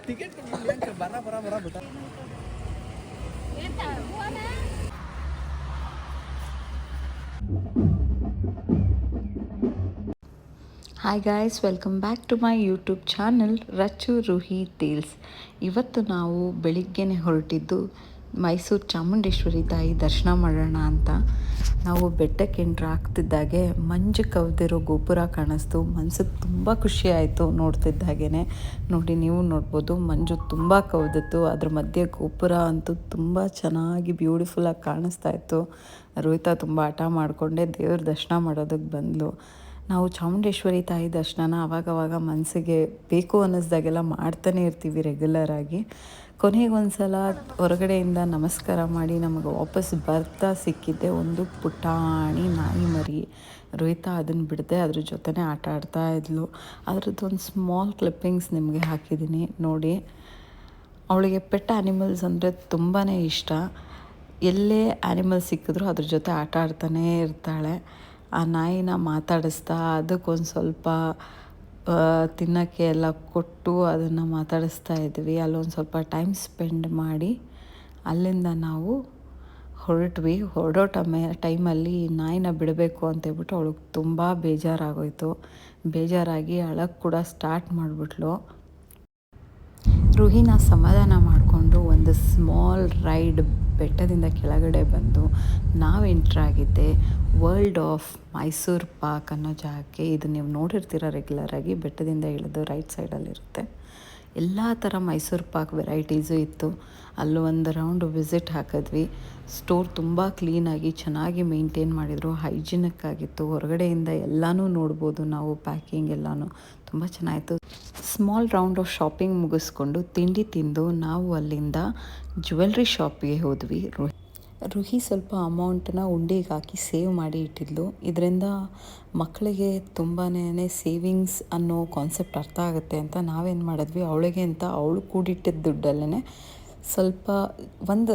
Ticket ಬರ ಬರ ಬರ ಬಿಟ್ಟ. Hi guys, welcome back to my YouTube channel Rachu Roohi tales. ಇವತ್ತು ನಾವು ಬೆಳಿಗ್ಗೆನೇ ಹೊರಟಿದ್ದು ಮೈಸೂರು ಚಾಮುಂಡೇಶ್ವರಿ ತಾಯಿ ದರ್ಶನ ಮಾಡೋಣ ಅಂತ. ನಾವು ಬೆಟ್ಟಕ್ಕೆ ಎಂಟ್ರ್ ಆಗ್ತಿದ್ದಾಗೆ ಮಂಜು ಕವಿದಿರೋ ಗೋಪುರ ಕಾಣಿಸ್ತು. ಮನ್ಸಿಗೆ ತುಂಬ ಖುಷಿ ಆಯಿತು ನೋಡ್ತಿದ್ದಾಗೇ. ನೋಡಿ, ನೀವು ನೋಡ್ಬೋದು, ಮಂಜು ತುಂಬ ಕವಿದಿತ್ತು. ಅದ್ರ ಮಧ್ಯೆ ಗೋಪುರ ಅಂತೂ ತುಂಬ ಚೆನ್ನಾಗಿ ಬ್ಯೂಟಿಫುಲ್ಲಾಗಿ ಕಾಣಿಸ್ತಾ ಇತ್ತು. ರೋಹಿತಾ ತುಂಬ ಹಠ ಮಾಡಿಕೊಂಡೆ ದೇವ್ರ ದರ್ಶನ ಮಾಡೋದಕ್ಕೆ ಬಂದಳು. ನಾವು ಚಾಮುಂಡೇಶ್ವರಿ ತಾಯಿ ದರ್ಶನನ ಆವಾಗವಾಗ ಮನಸ್ಸಿಗೆ ಬೇಕು ಅನ್ನಿಸ್ದಾಗೆಲ್ಲ ಮಾಡ್ತಾನೆ ಇರ್ತೀವಿ ರೆಗ್ಯುಲರಾಗಿ. ಕೊನೆಗೆ ಒಂದು ಸಲ ಹೊರಗಡೆಯಿಂದ ನಮಸ್ಕಾರ ಮಾಡಿ ನಮಗೆ ವಾಪಸ್ ಬರ್ತಾ ಸಿಕ್ಕಿದ್ದೆ ಒಂದು ಪುಟಾಣಿ ನಾಯಿ ಮರಿ. ರೋಹಿತಾ ಅದನ್ನು ಬಿಡದೆ ಅದ್ರ ಜೊತೆನೇ ಆಟ ಆಡ್ತಾ ಇದ್ಲು. ಅದರದ್ದೊಂದು ಸ್ಮಾಲ್ ಕ್ಲಿಪ್ಪಿಂಗ್ಸ್ ನಿಮಗೆ ಹಾಕಿದ್ದೀನಿ ನೋಡಿ. ಅವಳಿಗೆ ಪೆಟ್ ಆ್ಯನಿಮಲ್ಸ್ ಅಂದರೆ ತುಂಬಾ ಇಷ್ಟ. ಎಲ್ಲೇ ಆ್ಯನಿಮಲ್ ಸಿಕ್ಕಿದ್ರೂ ಅದ್ರ ಜೊತೆ ಆಟ ಆಡ್ತಾನೇ ಇರ್ತಾಳೆ. ಆ ನಾಯಿನ ಮಾತಾಡಿಸ್ತಾ ಅದಕ್ಕೊಂದು ಸ್ವಲ್ಪ ತಿನ್ನೋಕ್ಕೆ ಎಲ್ಲ ಕೊಟ್ಟು ಅದನ್ನು ಮಾತಾಡಿಸ್ತಾ ಇದ್ವಿ. ಅಲ್ಲೊಂದು ಸ್ವಲ್ಪ ಟೈಮ್ ಸ್ಪೆಂಡ್ ಮಾಡಿ ಅಲ್ಲಿಂದ ನಾವು ಹೊರಟ್ವಿ. ಹೊರಡೋ ಟೈಮಲ್ಲಿ ನಾಯಿನ ಬಿಡಬೇಕು ಅಂತೇಳ್ಬಿಟ್ಟು ಅವಳಿಗೆ ತುಂಬ ಬೇಜಾರಾಗೋಯಿತು. ಬೇಜಾರಾಗಿ ಅಳಕ್ಕೆ ಕೂಡ ಸ್ಟಾರ್ಟ್ ಮಾಡಿಬಿಟ್ಲು. ರುಹಿನ ಸಮಾಧಾನ ಮಾಡಿಕೊಂಡು ಒಂದು ಸ್ಮಾಲ್ ರೈಡ್ ಬೆಟ್ಟದಿಂದ ಕೆಳಗಡೆ ಬಂದು ನಾವು ಎಂಟ್ರಾಗಿದ್ದೆ ವರ್ಲ್ಡ್ ಆಫ್ ಮೈಸೂರು ಪಾಕ್ ಅನ್ನೋ ಜಾಗಕ್ಕೆ. ಇದು ನೀವು ನೋಡಿರ್ತೀರ ರೆಗ್ಯುಲರಾಗಿ. ಬೆಟ್ಟದಿಂದ ಇಳಿದು ರೈಟ್ ಸೈಡಲ್ಲಿರುತ್ತೆ. ಎಲ್ಲ ಥರ ಮೈಸೂರು ಪಾಕ್ ವೆರೈಟೀಸು ಇತ್ತು. ಅಲ್ಲೂ ಒಂದು ರೌಂಡ್ ವಿಸಿಟ್ ಹಾಕಿದ್ವಿ. ಸ್ಟೋರ್ ತುಂಬ ಕ್ಲೀನಾಗಿ ಚೆನ್ನಾಗಿ ಮೇಂಟೈನ್ ಮಾಡಿದರು. ಹೈಜಿನಿಕ್ ಆಗಿತ್ತು. ಹೊರಗಡೆಯಿಂದ ಎಲ್ಲನೂ ನೋಡ್ಬೋದು ನಾವು. ಪ್ಯಾಕಿಂಗ್ ಎಲ್ಲನೂ ತುಂಬ ಚೆನ್ನಾಗಿತ್ತು. ಸ್ಮಾಲ್ ರೌಂಡ್ ಆಫ್ ಶಾಪಿಂಗ್ ಮುಗಿಸ್ಕೊಂಡು ತಿಂಡಿ ತಿಂದು ನಾವು ಅಲ್ಲಿಂದ ಜ್ಯುವೆಲ್ರಿ ಶಾಪಿಗೆ ಹೋದ್ವಿ. ರುಹಿ ಸ್ವಲ್ಪ ಅಮೌಂಟನ್ನ ಉಂಡಿಗೆ ಹಾಕಿ ಸೇವ್ ಮಾಡಿ ಇಟ್ಟಿದ್ಲು. ಇದರಿಂದ ಮಕ್ಕಳಿಗೆ ತುಂಬಾ ಸೇವಿಂಗ್ಸ್ ಅನ್ನೋ ಕಾನ್ಸೆಪ್ಟ್ ಅರ್ಥ ಆಗುತ್ತೆ ಅಂತ ನಾವೇನು ಮಾಡಿದ್ವಿ, ಅವಳಿಗೆ ಅಂತ ಅವಳು ಕೂಡಿಟ್ಟಿದ್ದ ದುಡ್ಡಲ್ಲೇ ಸ್ವಲ್ಪ ಒಂದು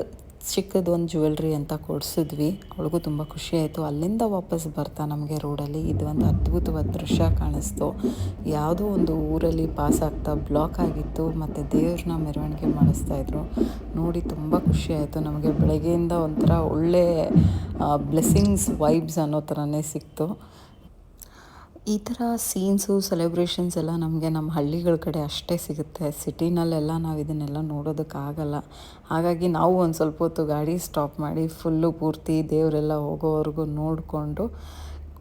ಚಿಕ್ಕದು ಒಂದು ಜ್ಯುವೆಲ್ರಿ ಅಂತ ಕೊಡಿಸಿದ್ವಿ. ಅವಳಿಗೂ ತುಂಬ ಖುಷಿ ಆಯಿತು. ಅಲ್ಲಿಂದ ವಾಪಸ್ ಬರ್ತಾ ನಮಗೆ ರೋಡಲ್ಲಿ ಇದು ಒಂದು ಅದ್ಭುತವಾದ ದೃಶ್ಯ ಕಾಣಿಸ್ತು. ಯಾವುದೋ ಒಂದು ಊರಲ್ಲಿ ಪಾಸ್ ಆಗ್ತಾ ಬ್ಲಾಕ್ ಆಗಿತ್ತು ಮತ್ತು ದೇವ್ರನ್ನ ಮೆರವಣಿಗೆ ಮಾಡಿಸ್ತಾಯಿದ್ರು. ನೋಡಿ ತುಂಬ ಖುಷಿ ಆಯಿತು ನಮಗೆ. ಬೆಳಗ್ಗೆಯಿಂದ ಒಂಥರ ಒಳ್ಳೆ ಬ್ಲೆಸ್ಸಿಂಗ್ಸ್ ವೈಬ್ಸ್ ಅನ್ನೋ ಥರನೇ ಸಿಕ್ತು. ಈ ಥರ ಸೀನ್ಸು ಸೆಲೆಬ್ರೇಷನ್ಸ್ ಎಲ್ಲ ನಮಗೆ ನಮ್ಮ ಹಳ್ಳಿಗಳ ಕಡೆ ಅಷ್ಟೇ ಸಿಗುತ್ತೆ. ಸಿಟಿನಲ್ಲೆಲ್ಲ ನಾವು ಇದನ್ನೆಲ್ಲ ನೋಡೋದಕ್ಕಾಗಲ್ಲ. ಹಾಗಾಗಿ ನಾವು ಒಂದು ಸ್ವಲ್ಪ ಹೊತ್ತು ಗಾಡಿ ಸ್ಟಾಪ್ ಮಾಡಿ ಫುಲ್ಲು ಪೂರ್ತಿ ದೇವರೆಲ್ಲ ಹೋಗೋವರೆಗೂ ನೋಡಿಕೊಂಡು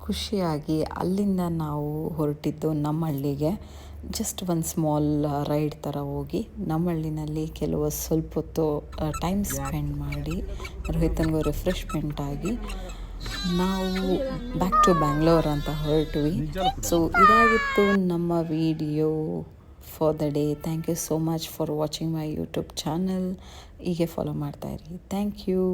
ಖುಷಿಯಾಗಿ ಅಲ್ಲಿಂದ ನಾವು ಹೊರಟಿದ್ದು ನಮ್ಮ ಹಳ್ಳಿಗೆ. ಜಸ್ಟ್ ಒಂದು ಸ್ಮಾಲ್ ರೈಡ್ ಥರ ಹೋಗಿ ನಮ್ಮ ಹಳ್ಳಿನಲ್ಲಿ ಕೆಲವು ಸ್ವಲ್ಪ ಹೊತ್ತು ಟೈಮ್ ಸ್ಪೆಂಡ್ ಮಾಡಿ ರೋಹಿತನಿಗೂ ರಿಫ್ರೆಶ್ಮೆಂಟ್ ಆಗಿ ನಾವು ಬ್ಯಾಕ್ ಟು ಬ್ಯಾಂಗ್ಳೂರ್ ಅಂತ ಹೊರಟ್ವಿ. ಸೊ ಇದಾಗಿತ್ತು ನಮ್ಮ video for the day. Thank you so much for watching my YouTube channel. ಹೀಗೆ ಫಾಲೋ ಮಾಡ್ತಾಯಿರಿ. Thank you.